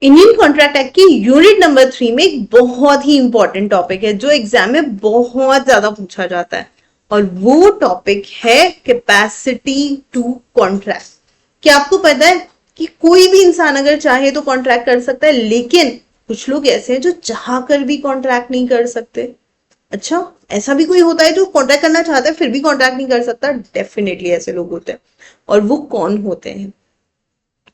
Indian contract act की unit number 3 में एक बहुत ही इंपॉर्टेंट टॉपिक है जो एग्जाम में बहुत ज्यादा पूछा जाता है, और वो टॉपिक है कैपेसिटी टू कॉन्ट्रैक्ट। क्या आपको पता है कि कोई भी इंसान अगर चाहे तो कॉन्ट्रैक्ट कर सकता है, लेकिन कुछ लोग ऐसे हैं जो चाह कर भी कॉन्ट्रैक्ट नहीं कर सकते। अच्छा, ऐसा भी कोई होता है जो कॉन्ट्रैक्ट करना चाहता है फिर भी कॉन्ट्रैक्ट नहीं कर सकता? डेफिनेटली ऐसे लोग होते हैं। और वो कौन होते हैं?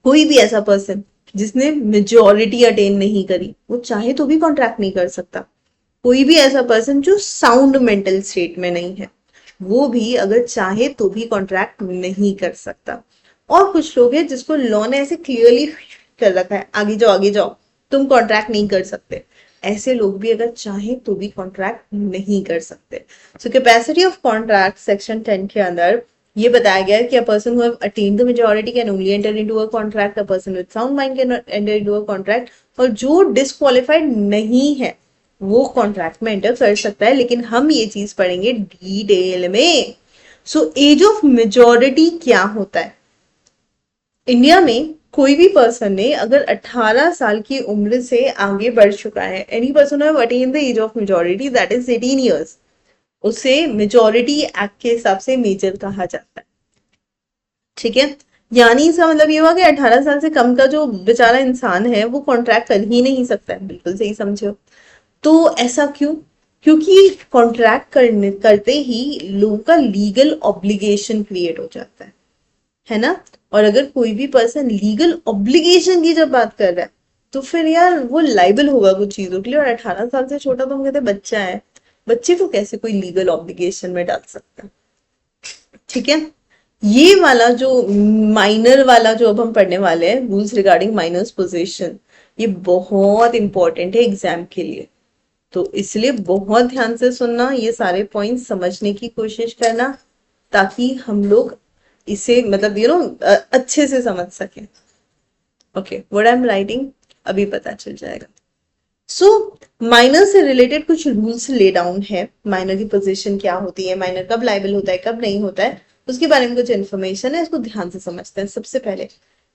कोई भी ऐसा पर्सन जिसने मेजोरिटी अटेन नहीं करी, वो चाहे तो भी कॉन्ट्रैक्ट नहीं कर सकता। कोई भी ऐसा पर्सन जो साउंड मेंटल स्टेट में नहीं है, वो भी अगर चाहे तो भी कॉन्ट्रैक्ट नहीं कर सकता। और कुछ लोग हैं जिसको लॉ ने ऐसे क्लियरली कर रखा है, आगे जाओ, तुम कॉन्ट्रैक्ट नहीं कर सकते। ऐसे लोग भी अगर चाहे तो भी कॉन्ट्रैक्ट नहीं कर सकते। सो कैपेसिटी ऑफ कॉन्ट्रैक्ट सेक्शन 10 के अंदर ये बताया गया है कि a person who have attained the majority can only enter into a contract, a person with sound mind can enter into a contract, और जो डिस्क्वालिफाइड नहीं है वो कॉन्ट्रैक्ट में एंटर कर सकता है। लेकिन हम ये चीज पढ़ेंगे डिटेल में। सो एज ऑफ मेजोरिटी क्या होता है? इंडिया में कोई भी पर्सन ने अगर 18 साल की उम्र से आगे बढ़ चुका है, any person have attend the age of majority that is 18 years, उसे मेजोरिटी एक्ट के हिसाब से मेजर कहा जाता है। ठीक है, यानी इसका मतलब ये हुआ कि 18 साल से कम का जो बेचारा इंसान है वो कॉन्ट्रैक्ट कर ही नहीं सकता है। बिल्कुल सही समझे हो। तो ऐसा क्यों? क्योंकि कॉन्ट्रैक्ट करते ही लोगों का लीगल ऑब्लिगेशन क्रिएट हो जाता है ना। और अगर कोई भी पर्सन लीगल ऑब्लिगेशन की जब बात कर रहा है तो फिर यार वो लाइबल होगा कुछ चीजों के लिए। और 18 साल से छोटा तो हम कहते बच्चा है, बच्चे को कैसे कोई लीगल ऑब्लिगेशन में डाल सकता है? ठीक है, ये वाला जो माइनर वाला जो अब हम पढ़ने वाले हैं, रूल्स रिगार्डिंग माइनर्स पोजीशन, ये बहुत इंपॉर्टेंट है एग्जाम के लिए। तो इसलिए बहुत ध्यान से सुनना, ये सारे पॉइंट्स समझने की कोशिश करना, ताकि हम लोग इसे मतलब अच्छे से समझ सकें। Okay, what I am writing अभी पता चल जाएगा। सो माइनर से रिलेटेड कुछ रूल्स ले डाउन है। माइनर की पोजीशन क्या होती है, माइनर कब लाइबल होता है कब नहीं होता है, उसके बारे में कुछ इन्फॉर्मेशन है, इसको ध्यान से समझते हैं। सबसे पहले,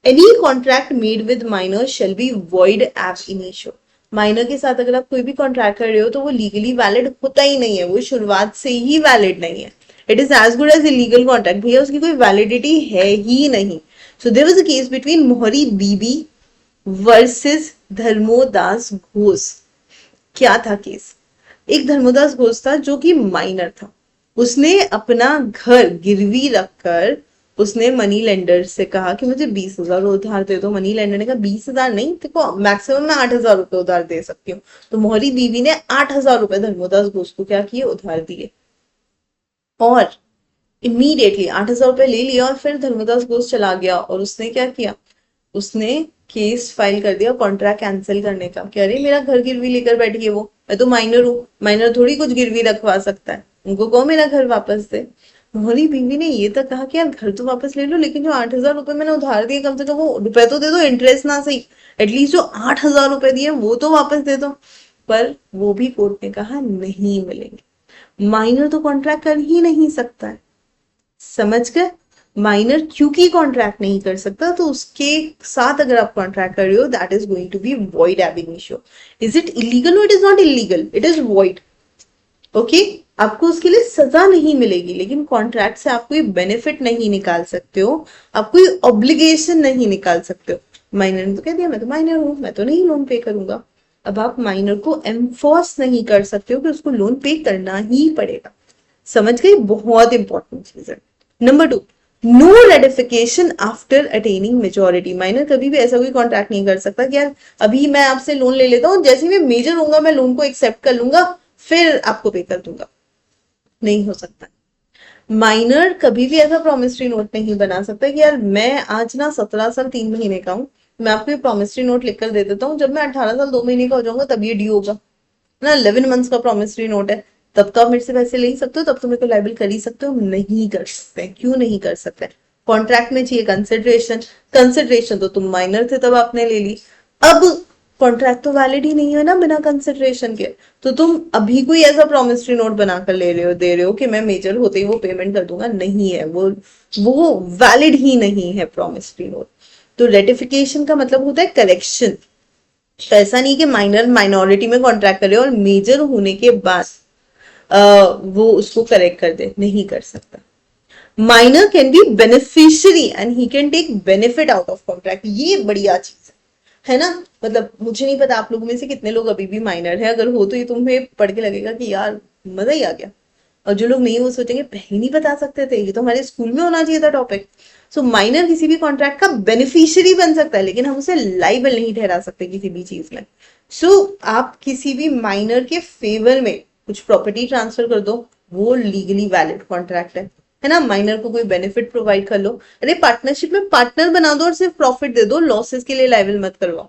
any contract made with minor shall be void ab initio. Minor के साथ अगर आप कोई भी कॉन्ट्रैक्ट कर रहे हो तो वो लीगली वैलिड होता ही नहीं है, वो शुरुआत से ही वैलिड नहीं है। It is as good as illegal contract, भैया उसकी कोई वैलिडिटी है ही नहीं। So there was a case between Mohori Bibi versus Dharmodas Ghosh. क्या था केस? एक धर्मोदास घोष था जो कि माइनर था। उसने अपना घर गिरवी रखकर उसने मनी लेंडर से कहा कि मुझे 20,000 उधार दे दो। मनी लेंडर ने कहा 20,000 नहीं, देखो मैक्सिमम मैं 8,000 रुपए उधार दे सकती हूँ। तो मोहरी बीवी ने 8,000 रुपए धर्मोदास घोष को क्या किए, उधार दिए। और इमीडिएटली 8,000 रुपए ले लिया और फिर धर्मोदास घोष चला गया और उसने क्या किया, उसने केस फाइल कर दिया कॉन्ट्रैक्ट कैंसिल करने का कि अरे मेरा घर गिरवी लेकर बैठी है वो, मैं तो माइनर हूँ, माइनर थोड़ी कुछ गिरवी रखवा सकता है, उनको कहो मेरा घर वापस दे। मोहरी बीवी ने ये तक कहा कि यार घर तो वापस ले लो, लेकिन जो 8,000 रुपए मैंने उधार दिए कम से कम वो रुपए तो दे दो, इंटरेस्ट ना सही, एटलीस्ट जो 8,000 रुपए दिए वो तो वापस दे दो। पर वो भी कोर्ट ने कहा नहीं मिलेंगे, माइनर तो कॉन्ट्रैक्ट कर ही नहीं सकता है। समझ गए? माइनर क्योंकि कॉन्ट्रैक्ट नहीं कर सकता तो उसके साथ अगर आप कॉन्ट्रैक्ट कर रहे हो that is going to be void ab initio. Is it illegal? No, it is not illegal, it is void. Okay, आपको उसके लिए सजा नहीं मिलेगी, लेकिन कॉन्ट्रैक्ट से आप कोई बेनिफिट नहीं निकाल सकते हो, आप कोई ऑब्लिगेशन नहीं निकाल सकते हो। माइनर ने तो कह दिया मैं तो माइनर हूं, मैं तो नहीं लोन पे करूंगा। अब आप माइनर को एनफोर्स नहीं कर सकते हो कि उसको लोन पे करना ही पड़ेगा। समझ गए? बहुत इंपॉर्टेंट चीज है। Number 2, no ratification after attaining majority. Minor कभी भी ऐसा कोई कॉन्ट्रैक्ट नहीं कर सकता कि यार अभी मैं आपसे लोन ले लेता हूँ, जैसे ही मैं मेजर होऊंगा मैं लोन को एक्सेप्ट कर लूंगा फिर आपको पे कर दूंगा। नहीं हो सकता। माइनर कभी भी ऐसा प्रोमिसरी नोट नहीं बना सकता कि यार मैं आज ना 17 साल 3 महीने का हूँ, मैं आपको ये प्रोमिसरी नोट लिखकर दे देता हूँ, जब मैं 18 साल 2 महीने का हो जाऊंगा तब ये ड्यू होगा ना। 11 मंथ्स का प्रोमिसरी नोट है, तब तो आप मेरे से पैसे ले ही सकते हो, तब तो मेरे को लाइबल कर ही सकते हो। नहीं कर सकते। क्यों नहीं कर सकते? कॉन्ट्रैक्ट में चाहिए कंसिडरेशन, कंसिडरेशन तो तुम माइनर थे तब आपने ले ली। अब कॉन्ट्रैक्ट तो वैलिड ही नहीं है ना बिना कंसिडरेशन के, तो तुम अभी कोई ऐसा प्रोमिसरी नोट बनाकर ले रहे हो, दे रहे हो कि मैं मेजर होते ही वो पेमेंट कर दूंगा, नहीं है, वो वैलिड ही नहीं है प्रोमिसरी नोट। तो रेटिफिकेशन का मतलब होता है करेक्शन। तो ऐसा नहीं कि माइनर माइनॉरिटी में कॉन्ट्रैक्ट करे और मेजर होने के बाद वो उसको करेक्ट कर दे, नहीं कर सकता। Minor can be beneficiary and he can take benefit out of contract, ये बढ़िया चीज है ना। मतलब मुझे नहीं पता आप लोगों में से कितने लोग अभी भी माइनर है, अगर हो तो ये तुम्हें पढ़ के लगेगा कि यार मजा ही आ गया। और जो लोग नहीं वो सोचेंगे पहले नहीं बता सकते थे, ये तो हमारे स्कूल में होना चाहिए था टॉपिक। सो माइनर किसी भी कॉन्ट्रैक्ट का बेनिफिशियरी बन सकता है, लेकिन हम उसे लाइबल नहीं ठहरा सकते किसी भी चीज में। सो आप किसी भी माइनर के फेवर में कुछ प्रॉपर्टी ट्रांसफर कर दो, वो लीगली वैलिड कॉन्ट्रैक्ट है ना। माइनर को कोई बेनिफिट प्रोवाइड कर लो, अरे पार्टनरशिप में पार्टनर बना दो और सिर्फ प्रॉफिट दे दो, लॉसेस के लिए लाइबल मत करवाओ।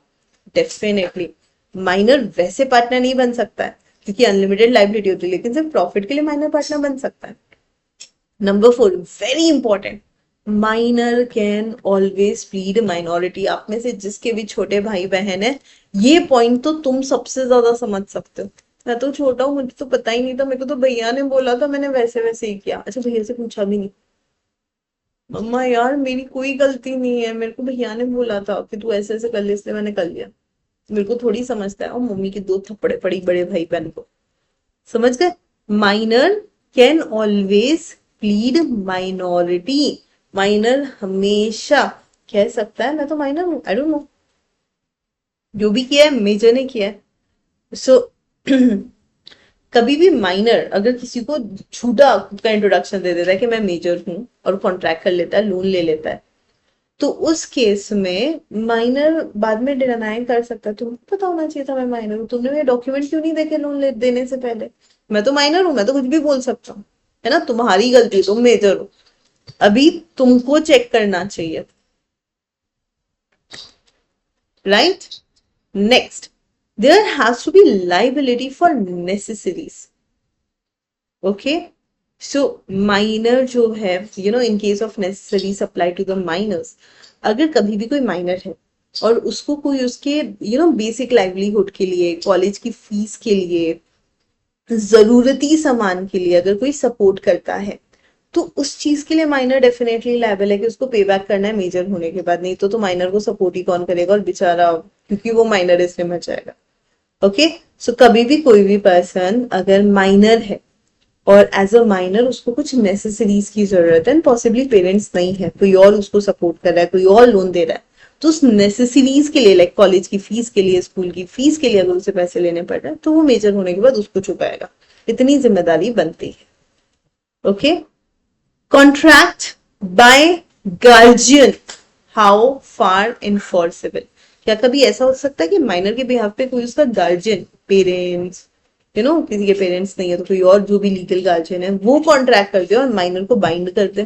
डेफिनेटली माइनर वैसे पार्टनर नहीं बन सकता है क्योंकि अनलिमिटेड लाइबिलिटी होती है, लेकिन सिर्फ प्रॉफिट के लिए माइनर पार्टनर बन सकता है। Number 4 very important, minor can always plead minority. आप में से जिसके भी छोटे भाई बहन है, ये पॉइंट तो तुम सबसे ज्यादा समझ सकते हो। मैं तो छोटा हूँ, मुझे तो पता ही नहीं था, मेरे को तो भैया ने बोला था, मैंने वैसे वैसे ही किया। अच्छा भैया से पूछा भी नहीं, मम्मा यार मेरी कोई गलती नहीं है, मेरे को भैया ने बोला था कि तू ऐसे ऐसे कर ले, इसलिए मैंने कर लिया। मेरे को थोड़ी समझता है, और मम्मी के 2 थप्पड़े पड़ी बड़े भाई बहन को। समझ गए। Minor can always plead minority, minor हमेशा कह सकता है मैं तो माइनर हूं, आई डोंट नो, जो भी किया है मेजर ने किया है। सो कभी भी माइनर अगर किसी को झूठा खुद का इंट्रोडक्शन दे देता है कि मैं मेजर हूं और कॉन्ट्रैक्ट कर लेता है, लोन ले लेता है, तो उस केस में माइनर बाद में डिनाई कर सकता है, तुमको पता होना चाहिए था मैं माइनर हूँ, तुमने ये डॉक्यूमेंट क्यों नहीं देखे लोन देने से पहले, मैं तो माइनर हूँ, मैं तो कुछ भी बोल सकता हूँ, है ना, तुम्हारी गलती, तुम मेजर हो, अभी तुमको चेक करना चाहिए, right. Next, there has to be liability for necessaries. Okay, so minor जो है, in case of necessary apply to the minors. अगर कभी भी कोई माइनर है और उसको कोई उसके बेसिक लाइवलीहुड के लिए, कॉलेज की फीस के लिए, जरूरती सामान के लिए अगर कोई सपोर्ट करता है, तो उस चीज के लिए माइनर डेफिनेटली लायबल है कि उसको पे बैक करना है मेजर होने के बाद, नहीं तो माइनर को सपोर्ट ही कौन करेगा, और बेचारा क्योंकि वो माइनर इसलिए मर जाएगा। ओके, सो कभी भी कोई भी पर्सन अगर माइनर है और एज अ माइनर उसको कुछ नेसेसरीज की जरूरत है, पॉसिबली पेरेंट्स नहीं है, कोई और उसको सपोर्ट कर रहा है, कोई और लोन दे रहा है, तो उस नेसेसरीज के लिए, लाइक कॉलेज की फीस के लिए, स्कूल की फीस के लिए अगर उसे पैसे लेने पड़ रहे हैं, तो वो मेजर होने के बाद उसको चुकाएगा, इतनी जिम्मेदारी बनती है। Okay, contract by guardian, how far enforceable. क्या कभी ऐसा हो सकता है कि माइनर के बिहाफ पे कोई उसका गार्जियन, पेरेंट्स, किसी के पेरेंट्स नहीं है तो कोई और जो भी लीगल गार्जियन है वो कॉन्ट्रैक्ट कर दे और माइनर को बाइंड कर दे?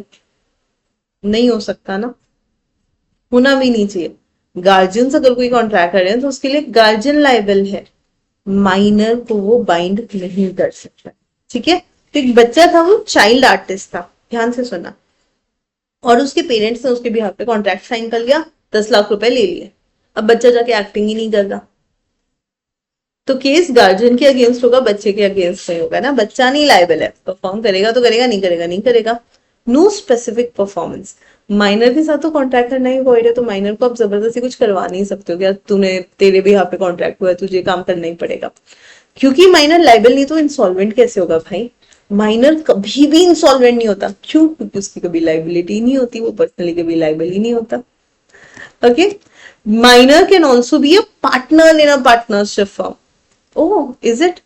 नहीं हो सकता ना, होना भी नहीं चाहिए। गार्जियन से अगर कोई कॉन्ट्रैक्ट कर रहे हैं तो उसके लिए गार्जियन लायबल है, माइनर को वो बाइंड नहीं कर सकता। ठीक है, तो एक बच्चा था, वो चाइल्ड आर्टिस्ट था, ध्यान से सुनना, और उसके पेरेंट्स ने उसके बिहाफ पे कॉन्ट्रैक्ट साइन कर लिया, 10 लाख रुपए ले लिए। अब बच्चा जाके एक्टिंग ही नहीं करता, तो केस गार्जियन के अगेंस्ट होगा, बच्चे के अगेंस्ट नहीं होगा ना, बच्चा नहीं लायबल है, परफॉर्म करेगा तो करेगा, नहीं करेगा नहीं करेगा। No specific performance. माइनर के साथ तो कॉन्ट्रैक्ट करना ही वॉइड है, तो माइनर को आप जबरदस्ती कुछ करवा नहीं सकते हो, क्या तूने, तेरे भी यहाँ पे कॉन्ट्रैक्ट हुआ है, तुझे काम करना ही पड़ेगा, क्योंकि माइनर लायबल नहीं तो इंसॉल्वेंट कैसे होगा भाई? माइनर कभी भी इंसॉल्वेंट नहीं होता, क्यों? क्योंकि उसकी कभी लाइबिलिटी नहीं होती, वो पर्सनली कभी लायबल ही नहीं होता। Okay, minor can also be a partner in a partnership firm. Oh is it?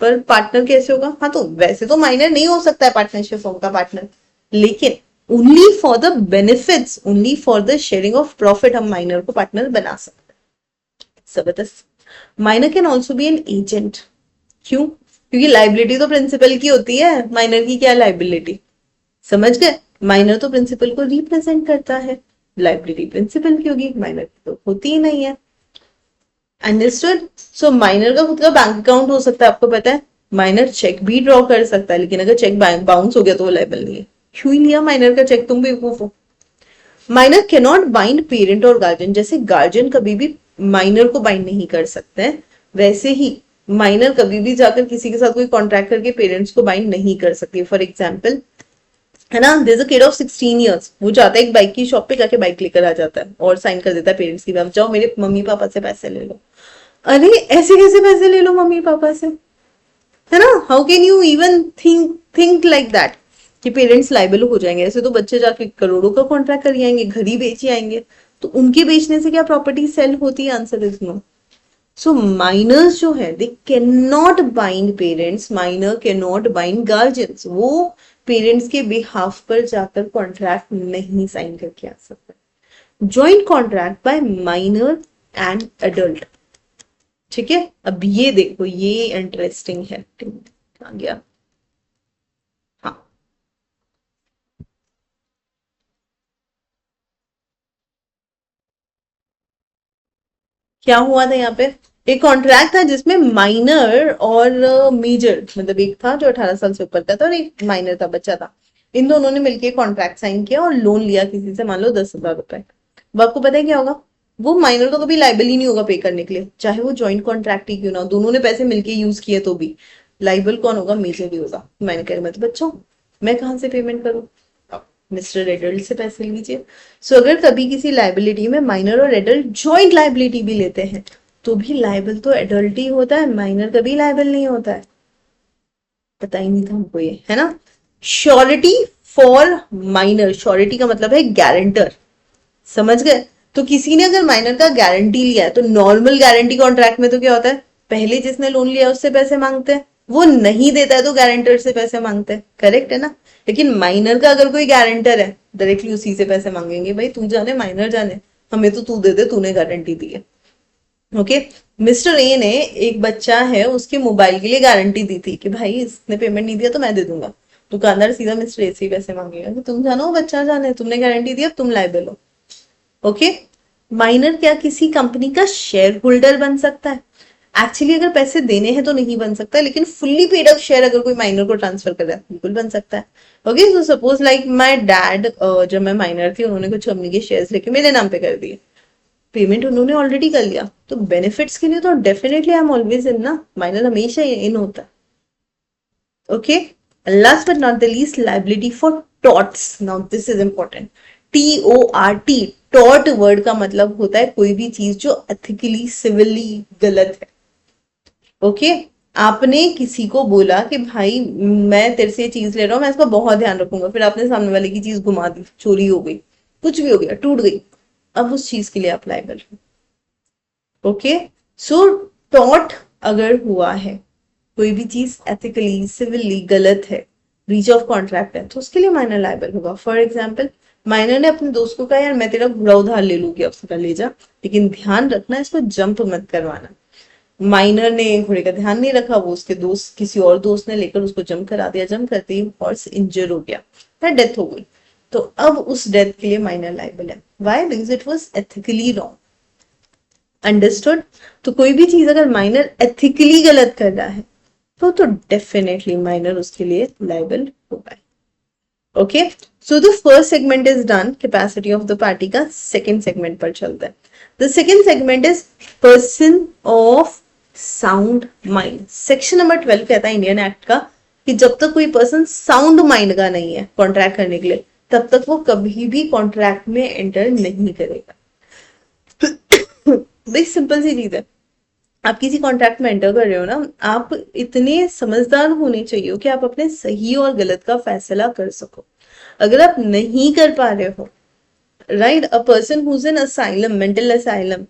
पर पार्टनर कैसे होगा? हाँ, तो वैसे तो माइनर नहीं हो सकता है पार्टनरशिप फॉर्म का पार्टनर, लेकिन only for the benefits, only for the sharing of profit हम माइनर को पार्टनर बना सकते हैं। जबरदस्त। Minor can also be an agent. क्यों? क्योंकि लाइबिलिटी तो प्रिंसिपल की होती है, माइनर की क्या लाइबिलिटी? समझ गए, माइनर तो प्रिंसिपल को रिप्रेजेंट करता है, लाइबिलिटी प्रिंसिपल की होगी, माइनर की तो होती ही नहीं है। अंडरस्टूड। सो माइनर का खुद का बैंक अकाउंट हो सकता है, आपको पता है, माइनर चेक भी ड्रॉ कर सकता है, लेकिन अगर चेक बाउंस हो गया तो वो लायबल नहीं है। क्यों ही लिया माइनर का चेक, तुम बेवकूफ हो। Minor can not bind parent और गार्जियन, जैसे गार्जियन कभी भी माइनर को बाइंड नहीं कर सकते हैं, वैसे ही माइनर कभी भी जाकर किसी के साथ कोई कॉन्ट्रैक्ट करके पेरेंट्स को बाइंड नहीं कर सकती। फॉर एग्जाम्पल, है ना, there is a kid of 16 years, वो जाता है एक बाइक की शॉप पे, जाके बाइक लेकर आ जाता है और साइन कर देता है पेरेंट्स की, आप जाओ मेरे मम्मी पापा से पैसे ले लो। अरे ऐसे कैसे पैसे ले लो मम्मी पापा से, है ना? How can you even think like that कि पेरेंट्स लाइबल हो जाएंगे? ऐसे तो बच्चे जाके करोड़ों का कॉन्ट्रैक्ट कर आएंगे, घर ही बेच आएंगे, तो उनके बेचने से क्या प्रॉपर्टी सेल होती है? Answer is no. So minors जो है they can not bind parents, minor can not bind guardians, वो पेरेंट्स के बिहाफ पर जाकर कॉन्ट्रैक्ट नहीं साइन करके आ सकते। Joint contract by minor and adult, ठीक है? अब ये देखो, ये इंटरेस्टिंग है। आ गया, हाँ। क्या हुआ था यहाँ पे? एक कॉन्ट्रैक्ट था जिसमें माइनर और मेजर, मतलब एक था जो 18 साल से ऊपर का था और एक माइनर था, बच्चा था। इन दोनों ने मिलकर कॉन्ट्रैक्ट साइन किया और लोन लिया किसी से, मान लो 10,000 रुपए। अब आपको पता है क्या होगा? वो माइनर तो कभी लाइबल ही नहीं होगा पे करने के लिए, चाहे वो जॉइंट कॉन्ट्रैक्ट ही क्यों ना हो, दोनों ने पैसे मिलके यूज किए तो भी। लाइबल कौन होगा? मेजर ही होगा। मैंने कहा मैं तो बच्चा हूँ, मैं कहाँ से पेमेंट करूँ? मिस्टर एडल्ट से पैसे लीजिए। सो अगर कभी किसी लाइबिलिटी में माइनर और एडल्ट जॉइंट लाइबिलिटी भी लेते हैं तो भी लाइबल तो एडल्ट ही होता है, माइनर कभी लाइबल नहीं होता है। पता ही नहीं था हमको ये, है ना? श्योरिटी फॉर माइनर, श्योरिटी का मतलब है गारंटर, समझ गए? तो किसी ने अगर माइनर का गारंटी लिया है तो नॉर्मल गारंटी कॉन्ट्रैक्ट में तो क्या होता है? पहले जिसने लोन लिया उससे पैसे मांगते हैं, वो नहीं देता है तो गारंटर से पैसे मांगते हैं, करेक्ट है ना? लेकिन माइनर का अगर कोई गारंटर है, डायरेक्टली उसी से पैसे मांगेंगे, भाई तू जाने माइनर जाने, हमें तो तू दे दे, तूने गारंटी दी है। ओके। मिस्टर ए ने, एक बच्चा है, उसके मोबाइल के लिए गारंटी दी थी कि भाई इसने पेमेंट नहीं दिया तो मैं दे दूंगा। दुकानदार सीधा मिस्टर ए से ही पैसे मांगेगा कि तुम जानो, बच्चा जाने, तुमने गारंटी दी, अब तुम लायबल हो। ओके। माइनर क्या किसी कंपनी का शेयर होल्डर बन सकता है? एक्चुअली अगर पैसे देने हैं तो नहीं बन सकता, लेकिन फुल्ली पेड अप शेयर अगर कोई माइनर को ट्रांसफर कर रहा है बिल्कुल बन सकता है। Okay, so suppose like my dad, जब मैं माइनर थी उन्होंने कुछ कंपनी के शेयर्स लेके मेरे नाम पे कर दिए, पेमेंट उन्होंने ऑलरेडी कर लिया, तो बेनिफिट्स के लिए तो definitely I am always in ना, माइनर हमेशा इन होता है। Okay. Last but not the least, liability for torts. Now this is important. TORT, tort word का मतलब होता है कोई भी चीज जो एथिकली सिविली गलत है। ओके। आपने किसी को बोला कि भाई मैं तेरे से ये चीज ले रहा हूं, मैं इसका बहुत ध्यान रखूंगा, फिर आपने सामने वाले की चीज घुमा दी, चोरी हो गई, कुछ भी हो गया, टूट गई, अब उस चीज के लिए आप लायबल हो। ओके। सो टॉट अगर हुआ है, कोई भी चीज एथिकली सिविली गलत है, ब्रीच ऑफ कॉन्ट्रैक्ट है, तो उसके लिए माइनर लायबल होगा। फॉर एग्जाम्पल, माइनर ने अपने दोस्त को कहा यार मैं तेरा घोड़ा उधार ले लूंगी, अब उसका ले जा, लेकिन ध्यान रखना इसको जंप मत करवाना। माइनर ने घोड़े का ध्यान नहीं रखा, वो उसके दोस्त, किसी और दोस्त ने लेकर उसको जंप करा दिया, जंप करते ही हॉर्स इंजर हो गया, फिर डेथ हो गई। तो अब उस डेथ के लिए माइनर लायबल है। Why? Because it was ethically wrong. Understood? तो कोई भी चीज अगर माइनर एथिकली गलत कर रहा है तो डेफिनेटली माइनर उसके लिए लायबल होगा। Okay. So the first segment is done, capacity of the party का। सेकेंड सेगमेंट पर चलते हैं। The second segment is person of sound mind. Section number 12 कहता है इंडियन एक्ट का कि जब तक कोई पर्सन साउंड माइंड का नहीं है कॉन्ट्रैक्ट करने के लिए, तब तक वो कभी भी कॉन्ट्रैक्ट में एंटर नहीं करेगा। भाई सिंपल सी चीज है, आप किसी कॉन्ट्रैक्ट में एंटर कर रहे हो ना, आप इतने समझदार होने चाहिए कि आप अपने सही और गलत का फैसला कर सको। अगर आप नहीं कर पा रहे हो, right, a person who's in asylum, mental asylum,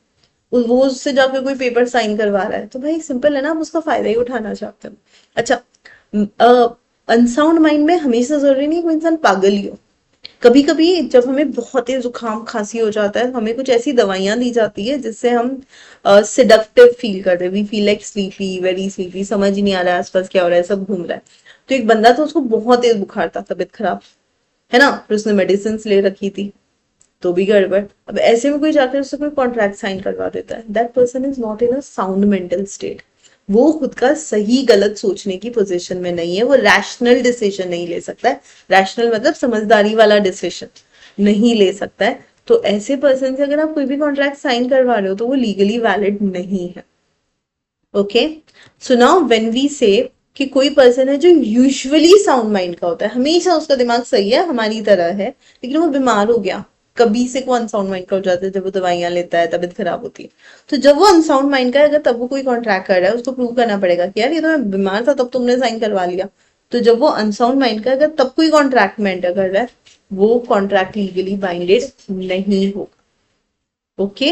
वो उससे जाकर कोई पेपर साइन करवा रहा है, तो भाई सिंपल है ना, आप उसका फायदा ही उठाना चाहते हो। अच्छा, अनसाउंड माइंड में हमेशा जरूरी नहीं कोई इंसान पागल ही हो। कभी कभी जब हमें बहुत ही जुकाम खांसी हो जाता है, हमें कुछ ऐसी दवाइयां दी जाती है जिससे हम सिडक्टिव फील करते हैं, we feel like sleepy, very sleepy, समझ ही नहीं आ रहा है आसपास क्या हो रहा है, सब घूम रहा है। तो एक बंदा था, उसको बहुत तेज बुखार था, तबीयत खराब, है ना, फिर उसने मेडिसिन ले रखी थी, तो भी गड़बड़। अब ऐसे में कोई जाकर उससे कोई कॉन्ट्रैक्ट साइन करवा देता है, that person is not in a sound mental state. वो खुद का सही गलत सोचने की पोजीशन में नहीं है, वो रैशनल डिसीजन नहीं ले सकता है। रैशनल मतलब समझदारी वाला डिसीजन नहीं ले सकता है। तो ऐसे पर्सन से अगर आप कोई भी कॉन्ट्रैक्ट साइन करवा रहे हो तो वो लीगली वैलिड नहीं है। Okay. So now when we say कि कोई पर्सन है जो यूजुअली साउंड माइंड का होता है, हमेशा उसका दिमाग सही है, हमारी तरह है, लेकिन वो बीमार हो गया, कभी से को अनसाउंड माइंड का हो जाता है जब वो दवाइयां लेता है, तबीयत खराब होती है। तो जब वो अनसाउंड माइंड का है, अगर तब वो कोई कॉन्ट्रैक्ट कर रहा है, उसको प्रूव करना पड़ेगा कि यार ये तो मैं बीमार था तब तुमने साइन करवा लिया। तो जब वो अनसाउंड माइंड का अगर तब कोई कॉन्ट्रैक्ट में एंटर कर रहा है, वो कॉन्ट्रैक्ट लीगली बाइंडेड नहीं होगा। ओके,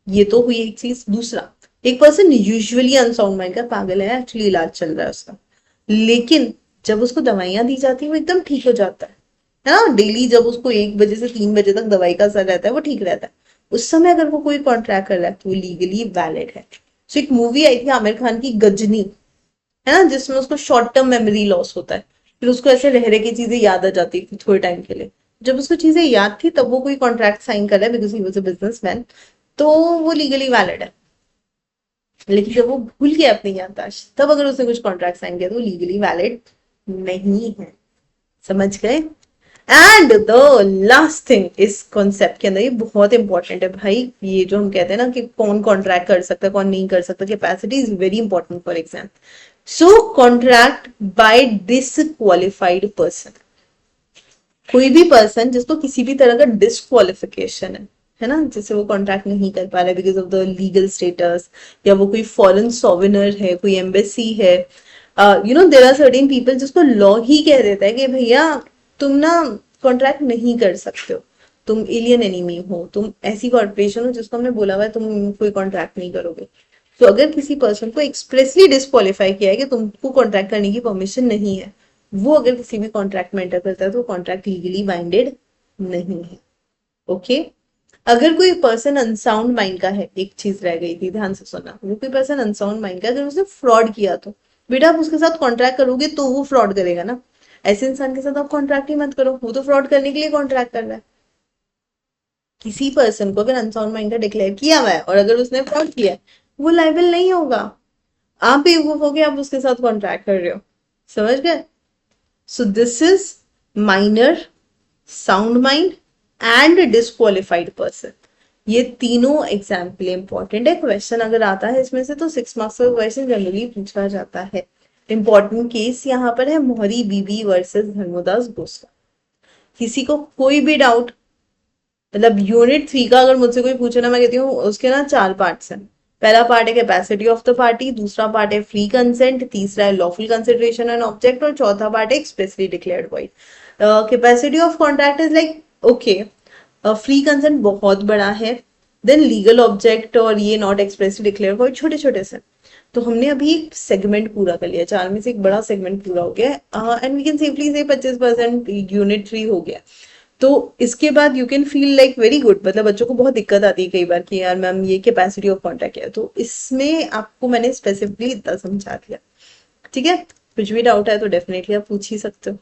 ये तो हुई एक चीज। दूसरा, एक पर्सन यूजुअली अनसाउंड माइंड का पागल है, एक्चुअली इलाज चल रहा है उसका, लेकिन जब उसको दवाइयां दी जाती है वो एकदम ठीक हो जाता है ना। डेली जब उसको 1 बजे से 3 बजे तक दवाई का असर रहता है, वो ठीक रहता है। उस समय अगर वो कोई कॉन्ट्रैक्ट कर रहा है तो वो लीगली वैलिड है। सो एक मूवी आई थी आमिर खान की, गजनी, है ना, जिसमें उसको शॉर्ट टर्म मेमोरी लॉस होता है, फिर उसको ऐसे रह रहे की चीजें याद आ जाती थी थोड़े टाइम के लिए। जब उसको चीजें याद थी तब वो कोई कॉन्ट्रैक्ट साइन कर रहा है because he was a businessman, तो वो लीगली वैलिड है। लेकिन जब वो भूल गया अपनी याददाश्त, तब अगर उसने कुछ कॉन्ट्रैक्ट साइन किया तो वो लीगली वैलिड नहीं है। समझ गए? एंड द लास्ट थिंग इस कॉन्सेप्ट के अंदर, ये बहुत इंपॉर्टेंट है भाई, ये जो हम कहते हैं ना कि कौन कॉन्ट्रैक्ट कर सकता है कौन नहीं कर सकता, capacity is very important for exam. So contract by disqualified person, कोई भी पर्सन जिसको किसी भी तरह का डिस्क्वालिफिकेशन है ना, जैसे वो कॉन्ट्रैक्ट नहीं कर पा रहा है because of the legal status, या वो कोई फॉरेन सॉविनर है, कोई एम्बेसी है, you know there are certain people जिसको लॉ ही कह देता है कि भैया तुम ना कॉन्ट्रैक्ट नहीं कर सकते हो, तुम एलियन एनिमी हो, तुम ऐसी कॉर्पोरेशन हो जिसको हमने बोला हुआ है तुम कोई कॉन्ट्रैक्ट नहीं करोगे। तो अगर किसी पर्सन को एक्सप्रेसली डिस्क्वालीफाई किया है कि तुमको कॉन्ट्रैक्ट करने की परमिशन नहीं है, वो अगर किसी भी कॉन्ट्रैक्ट में एंटर करता है तो कॉन्ट्रैक्ट लीगली बाइंडेड नहीं है। ओके, अगर कोई पर्सन अनसाउंड माइंड का है, एक चीज रह गई थी, ध्यान से सुनना, वो कोई पर्सन अनसाउंड माइंड का अगर उसने फ्रॉड किया तो बेटा आप उसके साथ कॉन्ट्रैक्ट करोगे तो वो फ्रॉड करेगा ना। ऐसे इंसान के साथ आप कॉन्ट्रैक्ट ही मत करो, वो तो फ्रॉड करने के लिए कॉन्ट्रैक्ट कर रहा है। किसी पर्सन को अगर अनसाउंड माइंड का डिक्लेयर किया हुआ है और अगर उसने फ्रॉड किया है, वो लाइबल नहीं होगा। आप बेवकूफ हो गए, आप उसके साथ कॉन्ट्रैक्ट कर रहे हो। समझ गए? So this is minor, sound mind and disqualified person. ये तीनों एग्जाम्पल इंपॉर्टेंट है। क्वेश्चन अगर आता है इसमें से तो 6 मार्क्स का क्वेश्चन जनरली पूछा जाता है। इंपॉर्टेंट केस यहाँ पर है मोहरी बीबी वर्सेस धर्मोदास गोस्वामी। किसी को कोई भी डाउट, मतलब यूनिट 3 का अगर मुझसे कोई पूछे ना, मैं कहती हूँ उसके ना 4 पार्ट्स हैं। पहला पार्ट है कैपेसिटी ऑफ द पार्टी, दूसरा पार्ट है फ्री कंसेंट, तीसरा है लॉफुल कंसिडरेशन एंड ऑब्जेक्ट, और चौथा पार्ट है expressly declared void. Capacity of contract is like okay, free consent बहुत बड़ा है, देन लीगल ऑब्जेक्ट और ये नॉट एक्सप्रेसली डिक्लेयर वॉइड छोटे छोटे से। तो हमने अभी एक सेगमेंट पूरा कर लिया, 4 में से एक बड़ा सेगमेंट पूरा हो गया, एंड वी कैन सेफली से 25% यूनिट 3 हो गया। तो इसके बाद you can feel like very good. मतलब बच्चों को बहुत दिक्कत आती है कई बार कि यार मैम ये कैपेसिटी ऑफ कॉन्ट्रैक्ट है, तो इसमें आपको मैंने स्पेसिफिकली इतना समझा दिया। ठीक है, कुछ भी डाउट है तो डेफिनेटली आप पूछ ही सकते हो।